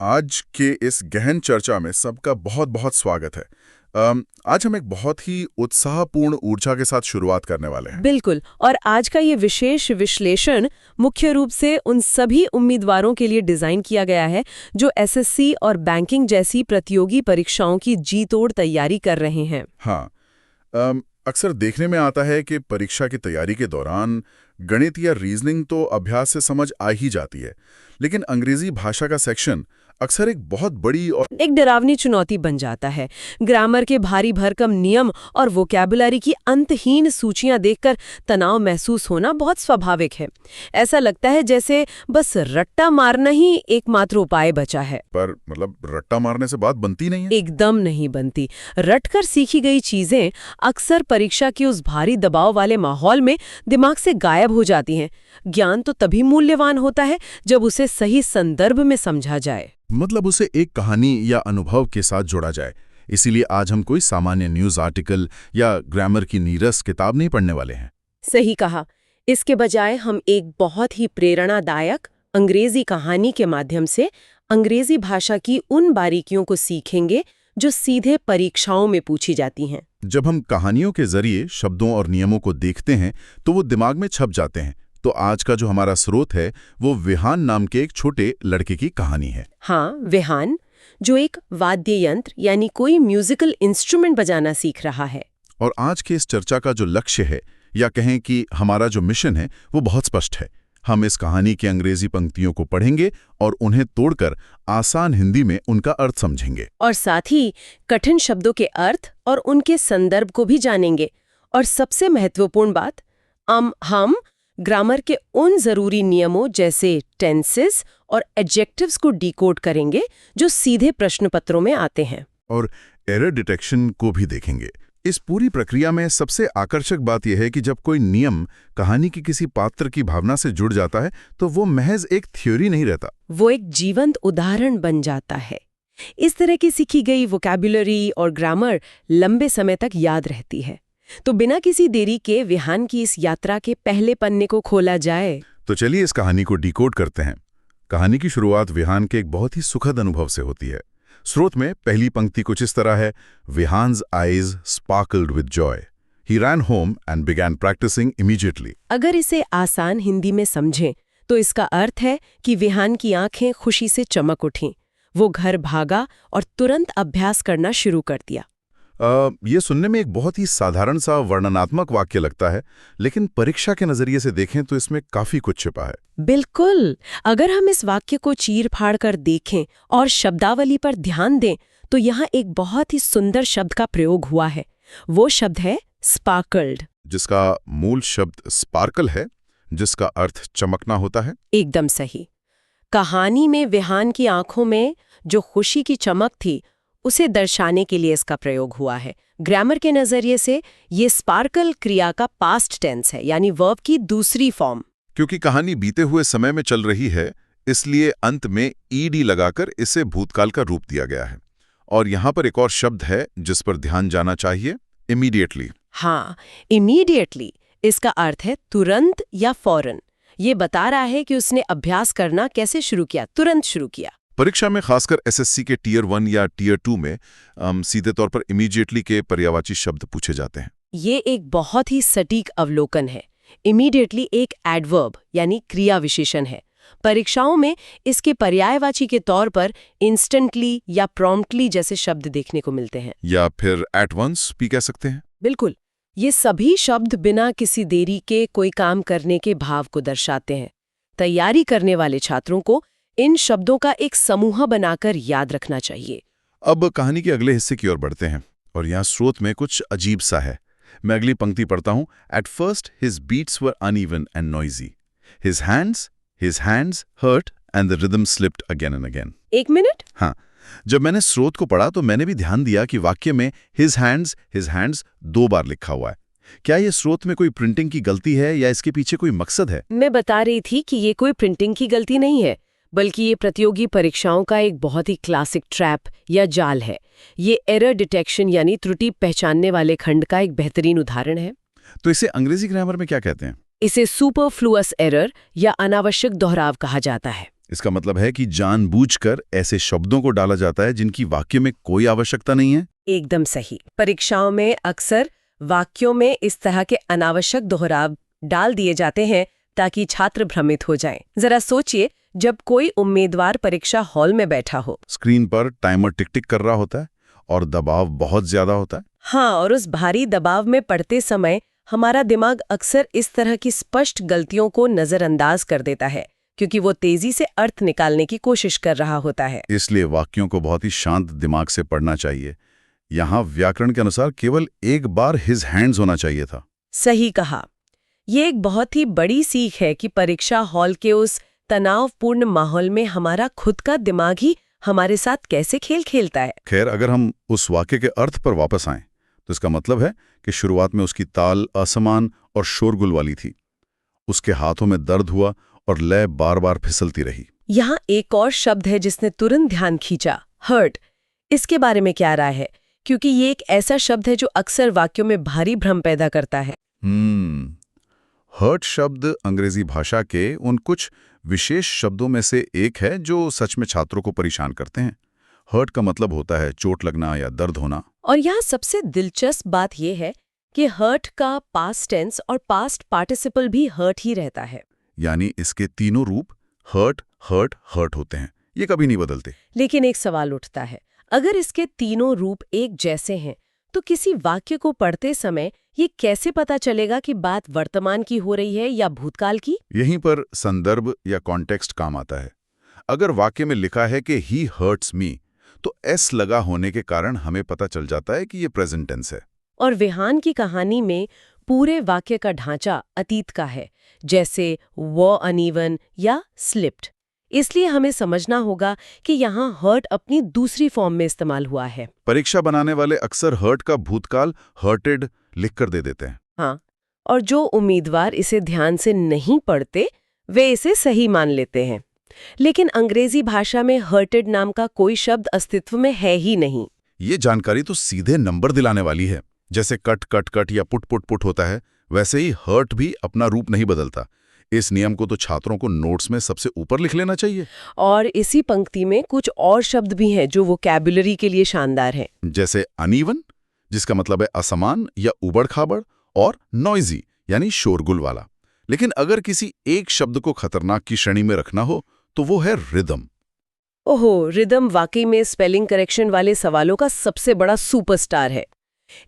आज के इस गहन चर्चा में सबका बहुत बहुत स्वागत है। आज हम एक बहुत ही उत्साहपूर्ण ऊर्जा के साथ शुरुआत करने वाले हैं। बिल्कुल। और आज का ये विशेष विश्लेषण मुख्य रूप से उन सभी उम्मीदवारों के लिए डिजाइन किया गया है जो एसएससी और बैंकिंग जैसी प्रतियोगी परीक्षाओं की जी तोड़ तैयारी कर रहे हैं। हाँ, अक्सर देखने में आता है कि परीक्षा की तैयारी के दौरान गणित या रीजनिंग तो अभ्यास से समझ आ ही जाती है, लेकिन अंग्रेजी भाषा का सेक्शन अक्सर एक बहुत बड़ी और एक डरावनी चुनौती बन जाता है। ग्रामर के भारी भरकम नियम और वोकैबुलरी की अंतहीन सूचियां देखकर तनाव महसूस होना बहुत स्वाभाविक है। ऐसा लगता है जैसे बस रट्टा मारना ही एकमात्र उपाय बचा है। पर रट्टा मारने से बात बनती नहीं है। एकदम नहीं बनती। रटकर सीखी गई चीजें अक्सर परीक्षा के उस भारी दबाव वाले माहौल में दिमाग से गायब हो जाती हैं। ज्ञान तो तभी मूल्यवान होता है जब उसे सही संदर्भ में समझा जाए। उसे एक कहानी या अनुभव के साथ जोड़ा जाए। इसीलिए आज हम कोई सामान्य न्यूज़ आर्टिकल या ग्रामर की नीरस किताब नहीं पढ़ने वाले हैं। सही कहा। इसके बजाय हम एक बहुत ही प्रेरणादायक अंग्रेजी कहानी के माध्यम से अंग्रेजी भाषा की उन बारीकियों को सीखेंगे जो सीधे परीक्षाओं में पूछी जाती हैं। जब हम कहानियों के जरिए शब्दों और नियमों को देखते हैं तो वो दिमाग में छप जाते हैं। तो आज का जो हमारा स्रोत है वो विहान नाम के एक छोटे लड़के की कहानी है। हाँ, विहान, जो एक वाद्य यंत्र यानी कोई म्यूजिकल इंस्ट्रूमेंट बजाना सीख रहा है। और आज के इस चर्चा का जो लक्ष्य है, या कहें कि हमारा जो मिशन है, वो बहुत स्पष्ट है। हम इस कहानी की अंग्रेजी पंक्तियों को पढ़ेंगे और उन्हें तोड़कर आसान हिंदी में उनका अर्थ समझेंगे। और साथ ही कठिन शब्दों के अर्थ और उनके संदर्भ को भी जानेंगे। और सबसे महत्वपूर्ण बात, हम ग्रामर के उन जरूरी नियमों जैसे टेंसेस और एडजेक्टिव्स को डिकोड करेंगे जो सीधे प्रश्न पत्रों में आते हैं। और एरर डिटेक्शन को भी देखेंगे। इस पूरी प्रक्रिया में सबसे आकर्षक बात यह है कि जब कोई नियम कहानी की किसी पात्र की भावना से जुड़ जाता है तो वो महज एक थ्योरी नहीं रहता, वो एक जीवंत उदाहरण बन जाता है। इस तरह की सीखी गई वोकैबुलरी और ग्रामर लंबे समय तक याद रहती है। तो बिना किसी देरी के विहान की इस यात्रा के पहले पन्ने को खोला जाए। तो चलिए इस कहानी को डिकोड करते हैं। कहानी की शुरुआत विहान के एक बहुत ही सुखद अनुभव से होती है। स्रोत में पहली पंक्ति कुछ इस तरह है: Vihaan's eyes sparkled with joy, he ran home and began practicing immediately. अगर इसे आसान हिंदी में समझें तो इसका अर्थ है कि विहान की आंखें खुशी से चमक उठीं। वो घर भागा और तुरंत अभ्यास करना शुरू कर दिया। ये सुनने में एक बहुत ही साधारण सा वर्णनात्मक वाक्य लगता है, लेकिन परीक्षा के नजरिए से देखें तो इसमें काफी कुछ छिपा है। बिल्कुल। अगर हम इस वाक्य को चीर फाड़ कर देखें और शब्दावली पर ध्यान दें तो यहाँ एक बहुत ही सुंदर शब्द का प्रयोग हुआ है। वो शब्द है स्पार्कल्ड, जिसका मूल शब्द स्पार्कल है, जिसका अर्थ चमकना होता है। एकदम सही। कहानी में विहान की आंखों में जो खुशी की चमक थी उसे दर्शाने के लिए इसका प्रयोग हुआ है। ग्रामर के नजरिए से ये स्पार्कल क्रिया का पास्ट टेंस है, यानी वर्ब की दूसरी फॉर्म। क्योंकि कहानी बीते हुए समय में चल रही है, इसलिए अंत में ईडी लगाकर इसे भूतकाल का रूप दिया गया है। और यहाँ पर एक और शब्द है जिस पर ध्यान जाना चाहिए: इमीडिएटली। हाँ, इमीडिएटली। इसका अर्थ है तुरंत या फौरन। ये बता रहा है कि उसने अभ्यास करना कैसे शुरू किया, तुरंत शुरू किया। परीक्षा में खासकर एसएससी के टियर 1 या टियर 2 में सीधे तौर पर इमीडिएटली के पर्यायवाची शब्द पूछे जाते हैं। ये एक बहुत ही सटीक अवलोकन है। इमीडिएटली एक एडवर्ब यानी क्रिया विशेषण है। परीक्षाओं में इसके पर्यायवाची के तौर पर इंस्टेंटली या प्रॉम्प्टली जैसे शब्द देखने को मिलते हैं। या फिर एट वंस भी कह सकते हैं। बिल्कुल। ये सभी शब्द बिना किसी देरी के कोई काम करने के भाव को दर्शाते हैं। तैयारी करने वाले छात्रों को इन शब्दों का एक समूह बनाकर याद रखना चाहिए। अब कहानी के अगले हिस्से की ओर बढ़ते हैं और यहाँ स्रोत में कुछ अजीब सा है। मैं अगली पंक्ति पढ़ता हूँ। At first his beats were uneven and noisy, his hands hurt and the rhythm slipped again and again. एक मिनट। हाँ, जब मैंने स्रोत को पढ़ा तो मैंने भी ध्यान दिया कि वाक्य में हिज हैंड्स 2 बार लिखा हुआ है। क्या ये स्रोत में कोई प्रिंटिंग की गलती है या इसके पीछे कोई मकसद है? मैं बता रही थी कि ये कोई प्रिंटिंग की गलती नहीं है, बल्कि ये प्रतियोगी परीक्षाओं का एक बहुत ही क्लासिक ट्रैप या जाल है। ये एरर डिटेक्शन यानी त्रुटि पहचानने वाले खंड का एक बेहतरीन उदाहरण है। तो इसे अंग्रेजी ग्रामर में क्या कहते हैं? इसे सुपरफ्लुअस एरर या अनावश्यक दोहराव कहा जाता है। इसका मतलब है कि जानबूझकर ऐसे शब्दों को डाला जाता है जिनकी वाक्य में कोई आवश्यकता नहीं है। एकदम सही। परीक्षाओं में अक्सर वाक्यों में इस तरह के अनावश्यक दोहराव डाल दिए जाते हैं ताकि छात्र भ्रमित हो जाएं। जरा सोचिए, जब कोई उम्मीदवार परीक्षा हॉल में बैठा हो, स्क्रीन पर टाइमर टिक टिक कर रहा होता है और दबाव बहुत ज्यादा होता है। हाँ, और उस भारी दबाव में पढ़ते समय हमारा दिमाग अक्सर इस तरह की स्पष्ट गलतियों को नजरअंदाज कर देता है, क्योंकि वो तेजी से अर्थ निकालने की कोशिश कर रहा होता है। इसलिए वाक्यों को बहुत ही शांत दिमाग से पढ़ना चाहिए। यहाँ व्याकरण के अनुसार केवल एक बार हिज हैंड्स होना चाहिए था। सही कहा। ये एक बहुत ही बड़ी सीख है कि परीक्षा हॉल के उस तनावपूर्ण माहौल में हमारा खुद का दिमाग ही हमारे साथ कैसे खेल खेलता है। खैर, अगर हम उस वाक्य के अर्थ पर वापस आएं तो इसका मतलब है कि शुरुआत में उसकी ताल असमान और शोरगुल वाली थी। उसके हाथों में दर्द हुआ और लय बार बार फिसलती रही। यहाँ एक और शब्द है जिसने तुरंत ध्यान खींचा, हर्ट। इसके बारे में क्या राय है? क्योंकि ये एक ऐसा शब्द है जो अक्सर वाक्यों में भारी भ्रम पैदा करता है। हर्ट शब्द अंग्रेजी भाषा के उन कुछ विशेष शब्दों में से एक है जो सच में छात्रों को परेशान करते हैं। हर्ट का मतलब होता है चोट लगना या दर्द होना। और यहाँ सबसे दिलचस्प बात यह है कि हर्ट का पास्ट टेंस और पास्ट पार्टिसिपल भी हर्ट ही रहता है। यानी इसके तीनों रूप हर्ट, हर्ट, हर्ट होते हैं। ये कभी नहीं बदलते। लेकिन एक सवाल उठता है, अगर इसके तीनों रूप एक जैसे हैं, तो किसी वाक्य को पढ़ते समय ये कैसे पता चलेगा कि बात वर्तमान की हो रही है या भूतकाल की? यहीं पर संदर्भ या कॉन्टेक्स्ट काम आता है। अगर वाक्य में लिखा है कि ही हर्ट्स मी, तो एस लगा होने के कारण हमें पता चल जाता है कि ये प्रेजेंट टेंस है। और विहान की कहानी में पूरे वाक्य का ढांचा अतीत का है, जैसे वो अनइवन या स्लिप्ड। इसलिए हमें समझना होगा कि यहाँ हर्ट अपनी दूसरी फॉर्म में इस्तेमाल हुआ है। परीक्षा बनाने वाले अक्सर हर्ट का भूतकाल हर्टेड लिखकर दे देते हैं। हाँ, और जो उम्मीदवार इसे ध्यान से नहीं पढ़ते वे इसे सही मान लेते हैं। लेकिन अंग्रेजी भाषा में हर्टेड नाम का कोई शब्द अस्तित्व में है ही नहीं। ये जानकारी तो सीधे नंबर दिलाने वाली है। जैसे कट कट कट या पुट पुट पुट होता है, वैसे ही हर्ट भी अपना रूप नहीं बदलता। इस नियम को तो छात्रों को नोट्स में सबसे ऊपर लिख लेना चाहिए। और इसी पंक्ति में कुछ और शब्द भी हैं जो वोकैबुलरी के लिए शानदार हैं। जैसे अनइवन, जिसका मतलब है असमान या उबड़ खाबड़, और नॉइजी यानी शोरगुल वाला। लेकिन अगर किसी एक शब्द को खतरनाक की श्रेणी में रखना हो तो वो है रिदम। ओहो, रिदम वाकई में स्पेलिंग करेक्शन वाले सवालों का सबसे बड़ा सुपरस्टार है।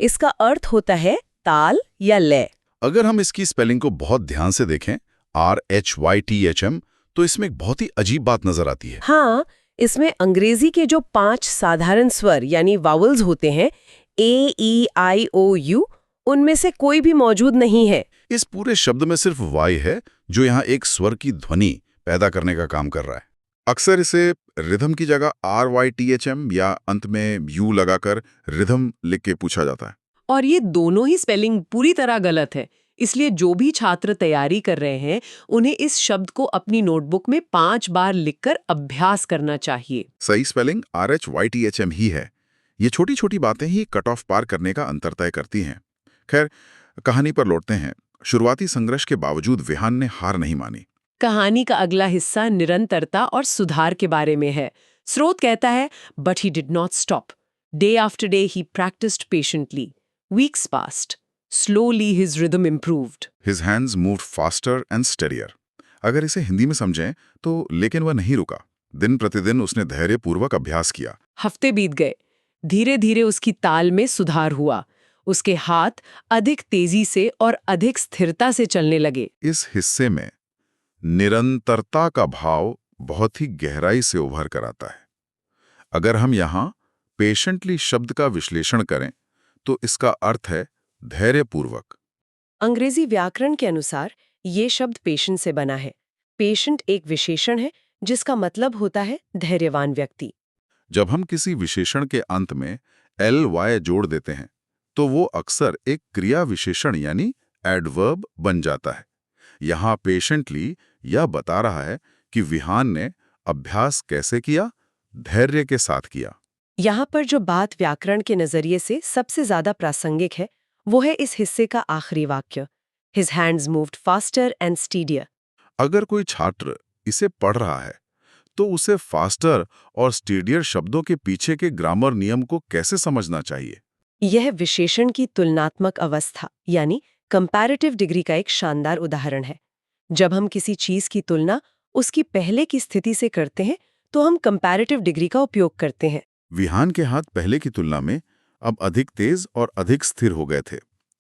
इसका अर्थ होता है ताल या लय। अगर हम इसकी स्पेलिंग को बहुत ध्यान से देखें, RHYTHM, तो इसमें एक बहुत ही अजीब बात नजर आती है। हाँ, इसमें अंग्रेजी के जो 5 साधारण स्वर यानी वावल्स होते हैं, AEIOU, उनमें से कोई भी मौजूद नहीं है। इस पूरे शब्द में सिर्फ वाई है जो यहाँ एक स्वर की ध्वनि पैदा करने का काम कर रहा है। अक्सर इसे रिदम की जगह RYTHM या अंत में यू लगाकर रिदम लिख के पूछा जाता है। और ये दोनों ही स्पेलिंग पूरी तरह गलत है। इसलिए जो भी छात्र तैयारी कर रहे हैं उन्हें इस शब्द को अपनी नोटबुक में 5 बार लिखकर अभ्यास करना चाहिए। सही स्पेलिंग RHYTHM ही है। ये छोटी छोटी बातें ही कट ऑफ पार करने का अंतर तय करती हैं। खैर, कहानी पर लौटते हैं। शुरुआती संघर्ष के बावजूद विहान ने हार नहीं मानी। कहानी का अगला हिस्सा निरंतरता और सुधार के बारे में है। स्रोत कहता है, but he did not stop. Day after day he practiced patiently. Weeks passed. Slowly his rhythm improved. His hands moved faster and steadier. अगर इसे हिंदी में समझें तो लेकिन वह नहीं रुका। दिन प्रतिदिन उसने धैर्यपूर्वक अभ्यास किया। हफ्ते बीत गए। धीरे धीरे उसकी ताल में सुधार हुआ। उसके हाथ अधिक तेजी से और अधिक स्थिरता से चलने लगे। इस हिस्से में निरंतरता का भाव बहुत ही गहराई से उभर कर आता है। अगर हम यहाँ पेशेंटली शब्द का विश्लेषण करें तो इसका अर्थ है धैर्यपूर्वक। अंग्रेजी व्याकरण के अनुसार ये शब्द पेशेंट से बना है। पेशेंट एक विशेषण है जिसका मतलब होता है धैर्यवान व्यक्ति। जब हम किसी विशेषण के अंत में ly जोड़ देते हैं तो वो अक्सर एक क्रिया विशेषण यानी एडवर्ब बन जाता है। यहाँ पेशेंटली यह बता रहा है कि विहान ने अभ्यास कैसे किया, धैर्य के साथ किया। यहाँ पर जो बात व्याकरण के नजरिए से सबसे ज्यादा प्रासंगिक है वो है इस हिस्से का आखिरी वाक्य, His hands moved faster and steadier। अगर कोई छात्र इसे पढ़ रहा है तो उसे फास्टर और स्टेडियर शब्दों के पीछे के ग्रामर नियम को कैसे समझना चाहिए? यह विशेषण की तुलनात्मक अवस्था यानी कंपैरेटिव डिग्री का एक शानदार उदाहरण है। जब हम किसी चीज की तुलना उसकी पहले की स्थिति से करते हैं तो हम कंपैरेटिव डिग्री का उपयोग करते हैं। विहान के हाथ पहले की तुलना में अब अधिक तेज और अधिक स्थिर हो गए थे,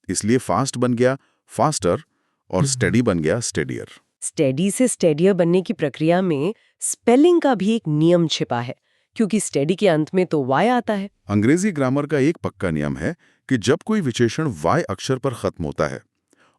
इसलिए फास्ट बन गया फास्टर और स्टेडी बन गया स्टेडियर। स्टेडी से स्टेडियर बनने की प्रक्रिया में स्पेलिंग का भी एक नियम छिपा है, क्योंकि स्टेडी के अंत में तो वाई आता है। अंग्रेजी ग्रामर का एक पक्का नियम है कि जब कोई विशेषण वाई अक्षर पर खत्म होता है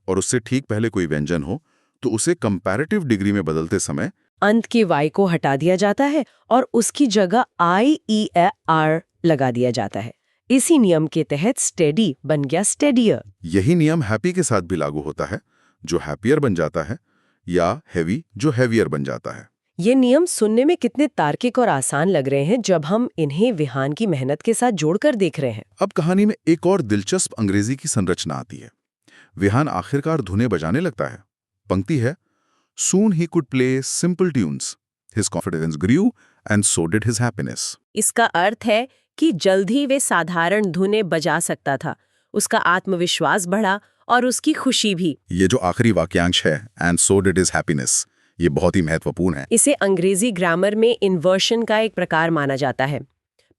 और उससे ठीक पहले कोई व्यंजन हो तो उसे कंपैरेटिव डिग्री में बदलते समय अंत के वाई को हटा दिया जाता है और उसकी जगह IER लगा दिया जाता है। इसी नियम के तहत स्टेडी बन गया स्टेडियर। यही नियम हैप्पी के साथ भी लागू होता है, जो हैप्पियर बन जाता है, या हैवी जो हैवियर बन जाता है। ये नियम सुनने में कितने तार्किक और आसान लग रहे हैं जब हम इन्हें विहान की मेहनत के साथ जोड़कर देख रहे हैं। अब कहानी में एक और दिलचस्प अंग्रेजी की संरचना आती है। विहान आखिरकार धुनें बजाने लगता है। पंक्ति है, Soon he could play simple tunes. His confidence grew and so did his happiness. इसका अर्थ है कि जल्द ही वे साधारण धुनें बजा सकता था, उसका आत्मविश्वास बढ़ा और उसकी खुशी भी। ये जो आखिरी वाक्यांश है, and so did his happiness, ये बहुत ही महत्वपूर्ण है। इसे अंग्रेजी ग्रामर में इन्वर्शन का एक प्रकार माना जाता है।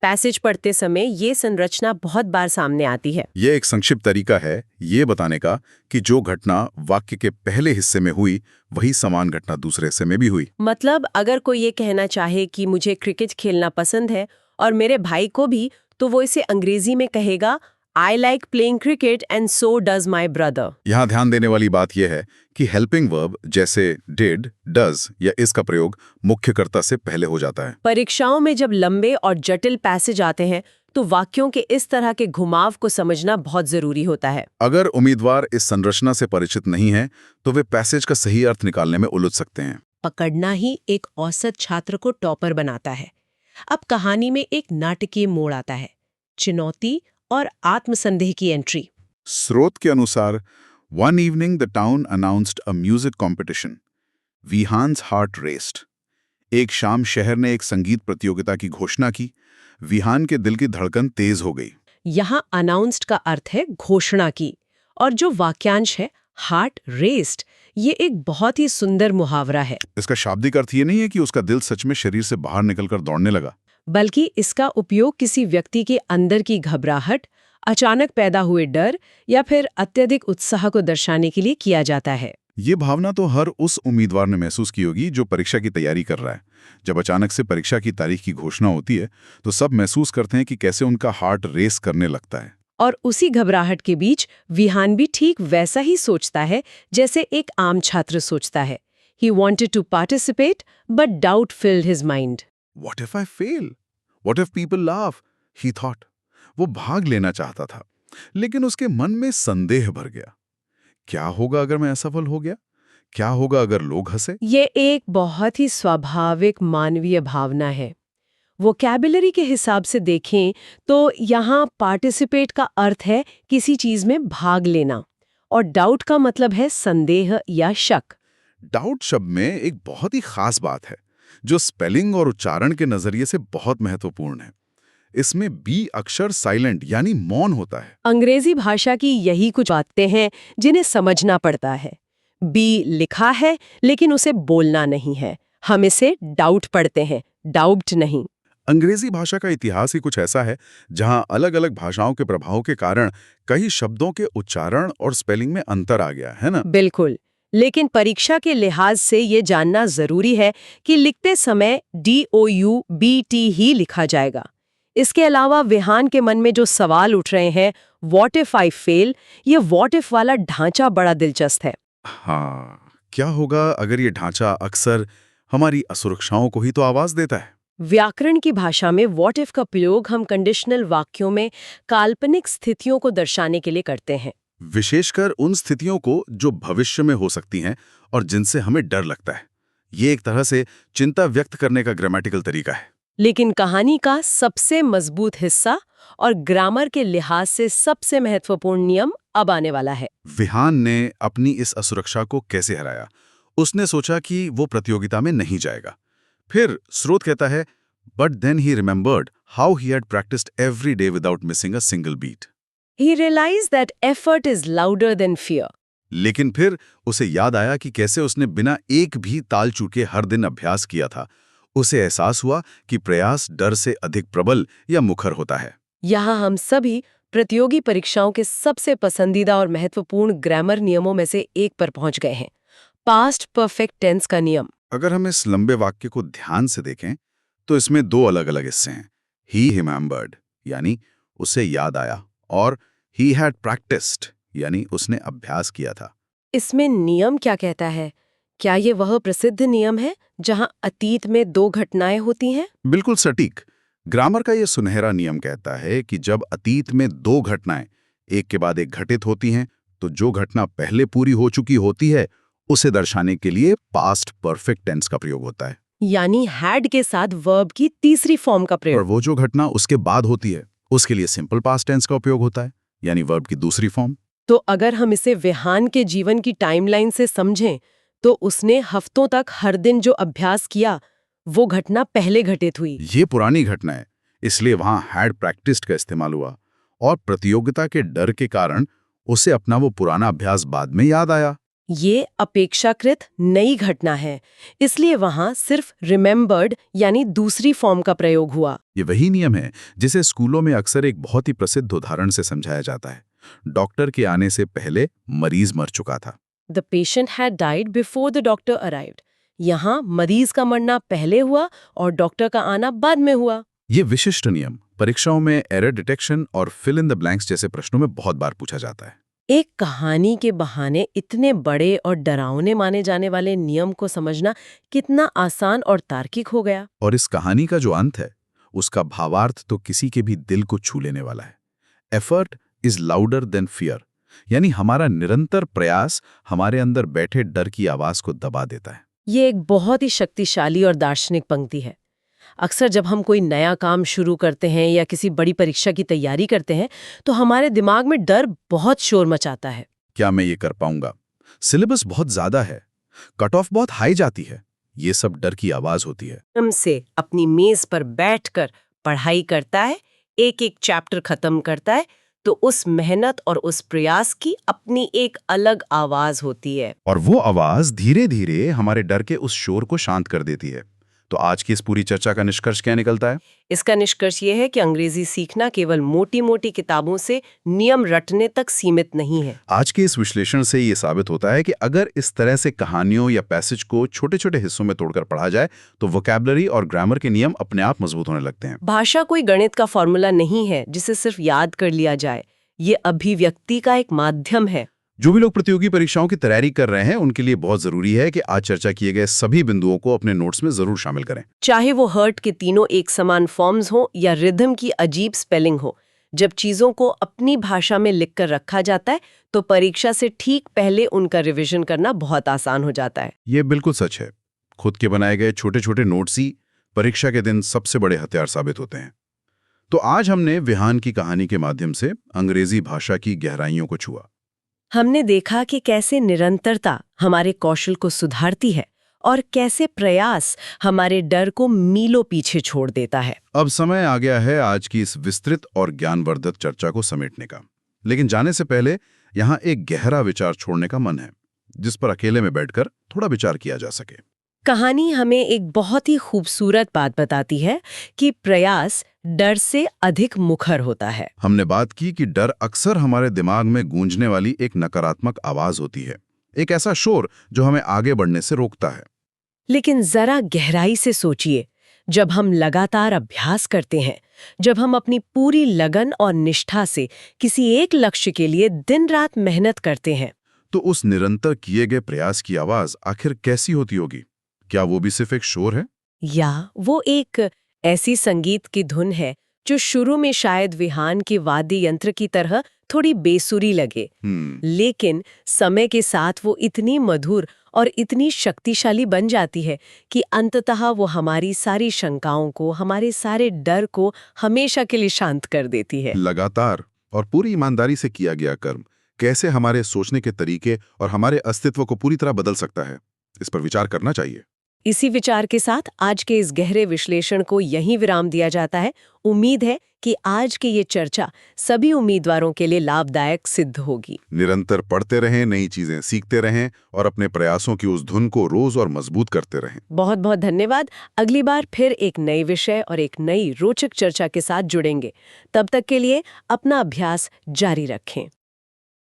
पैसेज पढ़ते समय ये संरचना बहुत बार सामने आती है। ये एक संक्षिप्त तरीका है ये बताने का कि जो घटना वाक्य के पहले हिस्से में हुई वही समान घटना दूसरे हिस्से में भी हुई। मतलब अगर कोई ये कहना चाहे कि मुझे क्रिकेट खेलना पसंद है और मेरे भाई को भी, तो वो इसे अंग्रेजी में कहेगा I like playing cricket and so does my brother। यहाँ ध्यान देने वाली बात यह है कि हेल्पिंग वर्ब जैसे did, does या इसका प्रयोग मुख्य कर्ता से पहले हो जाता है। परीक्षाओं में जब लंबे और जटिल पैसेज आते हैं तो वाक्यों के इस तरह के घुमाव को समझना बहुत जरूरी होता है। अगर उम्मीदवार इस संरचना से परिचित नहीं है तो वे पैसेज का सही अर्थ निकालने में उलझ सकते हैं। पकड़ना ही एक औसत छात्र को टॉपर बनाता है। अब कहानी में एक नाटकीय मोड़ आता है, चुनौती और आत्मसंदेह की एंट्री। स्रोत के अनुसार one evening the town announced a music competition. Vihaan's heart raced. एक शाम शहर ने एक संगीत प्रतियोगिता की घोषणा की। विहान के दिल की धड़कन तेज हो गई। यहाँ अनाउंस्ड का अर्थ है घोषणा की, और जो वाक्यांश है हार्ट रेस्ड, ये एक बहुत ही सुंदर मुहावरा है। इसका शाब्दिक अर्थ ये नहीं है कि उसका दिल सच में शरीर से बाहर निकलकर दौड़ने लगा, बल्कि इसका उपयोग किसी व्यक्ति के अंदर की घबराहट, अचानक पैदा हुए डर या फिर अत्यधिक उत्साह को दर्शाने के लिए किया जाता है। ये भावना तो हर उस उम्मीदवार ने महसूस की होगी जो परीक्षा की तैयारी कर रहा है। जब अचानक से परीक्षा की तारीख की घोषणा होती है तो सब महसूस करते हैं कि कैसे उनका हार्ट रेस करने लगता है। और उसी घबराहट के बीच विहान भी ठीक वैसा ही सोचता है जैसे एक आम छात्र सोचता है। He wanted to participate, but doubt filled his mind. What if I fail? What if people laugh? He thought. वो भाग लेना चाहता था, लेकिन उसके मन में संदेह भर गया। क्या होगा अगर मैं असफल हो गया? क्या होगा अगर लोग हंसे? ये एक बहुत ही स्वाभाविक मानवीय भावना है। वोकैबुलरी के हिसाब से देखें तो यहाँ पार्टिसिपेट का अर्थ है किसी चीज में भाग लेना, और डाउट का मतलब है संदेह या शक। डाउट शब्द में एक बहुत ही खास बात है जो स्पेलिंग और उच्चारण के नजरिए से बहुत महत्वपूर्ण है। इसमें बी अक्षर साइलेंट यानी मौन होता है। अंग्रेजी भाषा की यही कुछ बातें हैं जिन्हें समझना पड़ता है। बी लिखा है लेकिन उसे बोलना नहीं है। हम इसे डाउट पढ़ते हैं, डाउट नहीं। अंग्रेजी भाषा का इतिहास ही कुछ ऐसा है जहां अलग-अलग भाषाओं के प्रभाव के कारण कई शब्दों के उच्चारण और स्पेलिंग में अंतर आ गया है ना? बिल्कुल, लेकिन परीक्षा के लिहाज से ये जानना जरूरी है कि लिखते समय DOUBT ही लिखा जाएगा। इसके अलावा विहान के मन में जो सवाल उठ रहे हैं, व्हाट इफ आई फेल, ये व्हाट इफ वाला ढांचा बड़ा दिलचस्प है। हाँ, क्या होगा अगर ये ढांचा अक्सर हमारी असुरक्षाओं को ही तो आवाज देता है। व्याकरण की भाषा में व्हाट इफ का प्रयोग हम कंडीशनल वाक्यों में काल्पनिक स्थितियों को दर्शाने के लिए करते हैं, विशेषकर उन स्थितियों को जो भविष्य में हो सकती हैं और जिनसे हमें डर लगता है। ये एक तरह से चिंता व्यक्त करने का ग्रामेटिकल तरीका है। लेकिन कहानी का सबसे मजबूत हिस्सा और ग्रामर के लिहाज से सबसे महत्वपूर्ण नियम अब आने वाला है। विहान ने अपनी इस असुरक्षा को कैसे हराया? उसने सोचा कि वो प्रतियोगिता में नहीं जाएगा। फिर स्रोत कहता है, but then he remembered how he had practised every day without missing a single beat. He realized that effort is louder than fear. लेकिन फिर उसे याद आया कि कैसे उसने बिना एक भी ताल चूके हर दिन अभ्यास किया था। उसे एहसास हुआ कि प्रयास डर से अधिक प्रबल या मुखर होता है। यहाँ हम सभी प्रतियोगी परीक्षाओं के सबसे पसंदीदा और महत्वपूर्ण ग्रामर नियमों में से एक पर पहुंच गए हैं, पास्ट परफेक्ट टेंस का नियम। अगर हम इस लंबे वाक्य को ध्यान से देखें तो इसमें दो अलग अलग हिस्से हैं। ही रिमेंबर्ड यानी उसे याद आया, और ही हैड प्रैक्टिस्ड यानी उसने अभ्यास किया था। इसमें नियम क्या कहता है? क्या ये वह प्रसिद्ध नियम है जहां अतीत में दो घटनाएं होती हैं? बिल्कुल सटीक। ग्रामर का यह सुनहरा नियम कहता है कि जब अतीत में दो घटनाएं एक के बाद एक घटित होती हैं, तो जो घटना पहले पूरी हो चुकी होती है उसे दर्शाने के लिए पास्ट परफेक्ट टेंस का प्रयोग होता है। यानी हैड के साथ वर्ब की तीसरी फॉर्म का और प्रयोग। वो जो घटना उसके बाद होती है उसके लिए सिंपल पास्ट टेंस का उपयोग होता है, यानी वर्ब की दूसरी फॉर्म। तो अगर हम इसे विहान के जीवन की टाइमलाइन से समझें, तो उसने हफ्तों तक हर दिन जो अभ्यास किया वो घटना पहले घटित हुई। ये पुरानी घटना है, इसलिए वहां हैड प्रैक्टिस्ड का इस्तेमाल हुआ, और प्रतियोगिता के डर के कारण उसे अपना वो पुराना अभ्यास बाद में याद आया। ये अपेक्षाकृत नई घटना है, इसलिए वहां सिर्फ रिमेंबर्ड यानी दूसरी फॉर्म का प्रयोग हुआ। ये वही नियम है जिसे स्कूलों में अक्सर एक बहुत ही प्रसिद्ध उदाहरण से समझाया जाता है। डॉक्टर के आने से पहले मरीज मर चुका था। The patient had died before the doctor arrived. यहाँ मरीज का मरना पहले हुआ और डॉक्टर का आना बाद में हुआ। ये विशिष्ट नियम परीक्षाओं में एरर डिटेक्शन और फिल इन द ब्लैंक्स जैसे प्रश्नों में बहुत बार पूछा जाता है। एक कहानी के बहाने इतने बड़े और डरावने माने जाने वाले नियम को समझना कितना आसान और तार्किक हो गया। और इस कहानी का जो अंत है उसका भावार्थ तो किसी के भी दिल को छू लेने वाला है। Effort is louder than fear, यानी हमारा निरंतर प्रयास हमारे अंदर बैठे डर की आवाज को दबा देता है। ये एक बहुत ही शक्तिशाली और दार्शनिक पंक्ति है। अक्सर जब हम कोई नया काम शुरू करते हैं या किसी बड़ी परीक्षा की तैयारी करते हैं, तो हमारे दिमाग में डर बहुत शोर मचाता है। क्या मैं ये कर पाऊंगा? सिलेबस बहुत ज्यादा है, कट ऑफ बहुत हाई जाती है। ये सब डर की आवाज होती है। हमसे अपनी मेज पर बैठकर पढ़ाई करता है, एक एक चैप्टर खत्म करता है, तो उस मेहनत और उस प्रयास की अपनी एक अलग आवाज होती है। और वो आवाज धीरे धीरे हमारे डर के उस शोर को शांत कर देती है। तो आज की इस पूरी चर्चा का निष्कर्ष क्या निकलता है? इसका निष्कर्ष ये है कि अंग्रेजी सीखना केवल मोटी मोटी किताबों से नियम रटने तक सीमित नहीं है। आज के इस विश्लेषण से ये साबित होता है कि अगर इस तरह से कहानियों या पैसेज को छोटे छोटे हिस्सों में तोड़कर पढ़ा जाए तो वोकैबुलरी और ग्रामर के नियम अपने आप मजबूत होने लगते हैं। भाषा कोई गणित का फॉर्मूला नहीं है जिसे सिर्फ याद कर लिया जाए। ये अभिव्यक्ति का एक माध्यम है। जो भी लोग प्रतियोगी परीक्षाओं की तैयारी कर रहे हैं उनके लिए बहुत जरूरी है कि आज चर्चा किए गए सभी बिंदुओं को अपने नोट्स में जरूर शामिल करें। चाहे वो हर्ट के तीनों एक समान फॉर्म्स हो या रिदम की अजीब स्पेलिंग हो, जब चीजों को अपनी भाषा में लिखकर रखा जाता है तो परीक्षा से ठीक पहले उनका रिवीजन करना बहुत आसान हो जाता है। ये बिल्कुल सच है। खुद के बनाए गए छोटे छोटे नोट्स ही परीक्षा के दिन सबसे बड़े हथियार साबित होते हैं। तो आज हमने विहान की कहानी के माध्यम से अंग्रेजी भाषा की गहराइयों को छुआ। हमने देखा कि कैसे निरंतरता हमारे कौशल को सुधारती है और कैसे प्रयास हमारे डर को मीलों पीछे छोड़ देता है। अब समय आ गया है आज की इस विस्तृत और ज्ञानवर्धक चर्चा को समेटने का। लेकिन जाने से पहले यहाँ एक गहरा विचार छोड़ने का मन है, जिस पर अकेले में बैठकर थोड़ा विचार किया जा सके। कहानी हमें एक बहुत ही खूबसूरत बात बताती है कि प्रयास डर से अधिक मुखर होता है। हमने बात की कि डर अक्सर हमारे दिमाग में गूंजने वाली एक नकारात्मक आवाज होती है, एक ऐसा शोर जो हमें आगे बढ़ने से रोकता है। लेकिन जरा गहराई से सोचिए, जब हम लगातार अभ्यास करते हैं, जब हम अपनी पूरी लगन और निष्ठा से किसी एक लक्ष्य के लिए दिन रात मेहनत करते हैं, तो उस निरंतर किए गए प्रयास की आवाज आखिर कैसी होती होगी? क्या वो भी सिर्फ एक शोर है, या वो एक ऐसी संगीत की धुन है जो शुरू में शायद विहान के वाद्य यंत्र की तरह थोड़ी बेसुरी लगे, लेकिन समय के साथ वो इतनी मधुर और इतनी शक्तिशाली बन जाती है कि अंततः वो हमारी सारी शंकाओं को, हमारे सारे डर को हमेशा के लिए शांत कर देती है। लगातार और पूरी ईमानदारी से किया गया कर्म कैसे हमारे सोचने के तरीके और हमारे अस्तित्व को पूरी तरह बदल सकता है, इस पर विचार करना चाहिए। इसी विचार के साथ आज के इस गहरे विश्लेषण को यहीं विराम दिया जाता है। उम्मीद है कि आज की ये चर्चा सभी उम्मीदवारों के लिए लाभदायक सिद्ध होगी। निरंतर पढ़ते रहें, नई चीजें सीखते रहें और अपने प्रयासों की उस धुन को रोज और मजबूत करते रहें। बहुत बहुत धन्यवाद। अगली बार फिर एक नए विषय और एक नई रोचक चर्चा के साथ जुड़ेंगे। तब तक के लिए अपना अभ्यास जारी रखें।